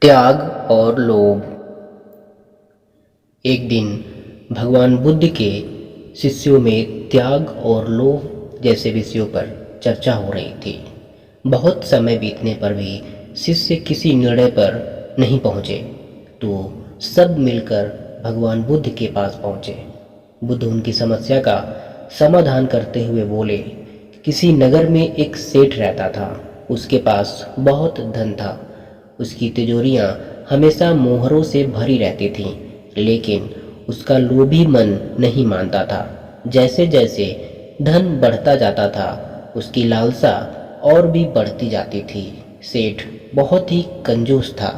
त्याग और लोभ। एक दिन भगवान बुद्ध के शिष्यों में त्याग और लोभ जैसे विषयों पर चर्चा हो रही थी। बहुत समय बीतने पर भी शिष्य किसी निर्णय पर नहीं पहुँचे, तो सब मिलकर भगवान बुद्ध के पास पहुँचे। बुद्ध उनकी समस्या का समाधान करते हुए बोले, किसी नगर में एक सेठ रहता था। उसके पास बहुत धन था। उसकी तिजोरियां हमेशा मोहरों से भरी रहती थीं, लेकिन उसका लोभी मन नहीं मानता था। जैसे जैसे धन बढ़ता जाता था, उसकी लालसा और भी बढ़ती जाती थी। सेठ बहुत ही कंजूस था,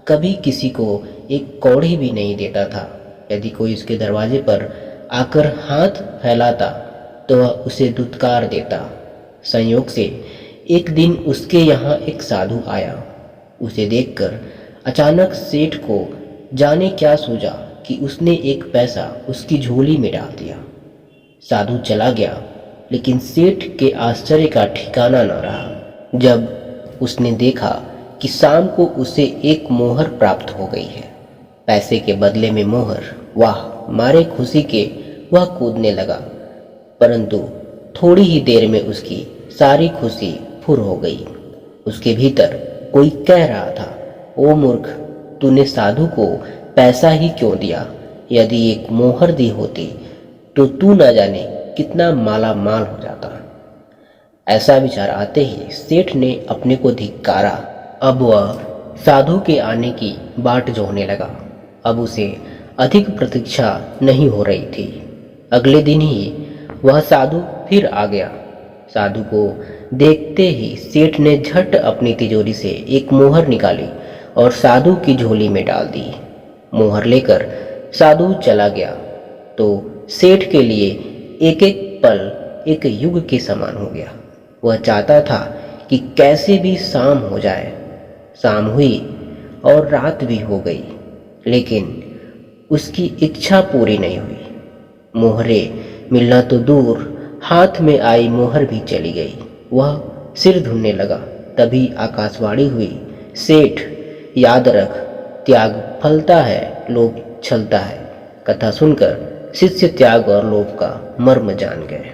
कभी किसी को एक कौड़ी भी नहीं देता था। यदि कोई उसके दरवाजे पर आकर हाथ फैलाता तो वह उसे धुतकार देता। संयोग से एक दिन उसके यहाँ एक साधु आया। उसे देखकर अचानक सेठ को जाने क्या सूझा कि उसने एक पैसा उसकी झोली में डाल दिया। साधु चला गया, लेकिन सेठ के आश्चर्य का ठिकाना न रहा जब उसने देखा कि शाम को उसे एक मोहर प्राप्त हो गई है। पैसे के बदले में मोहर। वाह, मारे खुशी के वह कूदने लगा, परंतु थोड़ी ही देर में उसकी सारी खुशी फुर हो गई। उसके भीतर कोई कह रहा था, ओ मूर्ख, तूने साधु को पैसा ही क्यों दिया? यदि एक मोहर दी होती तो तू न जाने कितना माला माल हो जाता। ऐसा विचार आते ही सेठ ने अपने को धिक्कारा। अब वह साधु के आने की बाट जोहने लगा। अब उसे अधिक प्रतीक्षा नहीं हो रही थी। अगले दिन ही वह साधु फिर आ गया। साधु को देखते ही सेठ ने झट अपनी तिजोरी से एक मोहर निकाली और साधु की झोली में डाल दी। मोहर लेकर साधु चला गया तो सेठ के लिए एक एक पल एक युग के समान हो गया। वह चाहता था कि कैसे भी शाम हो जाए। शाम हुई और रात भी हो गई, लेकिन उसकी इच्छा पूरी नहीं हुई। मोहरें मिलना तो दूर, हाथ में आई मोहर भी चली गई। वह सिर धुनने लगा, तभी आकाशवाणी हुई, सेठ याद रख, त्याग फलता है, लोभ छलता है। कथा सुनकर शिष्य त्याग और लोभ का मर्म जान गए।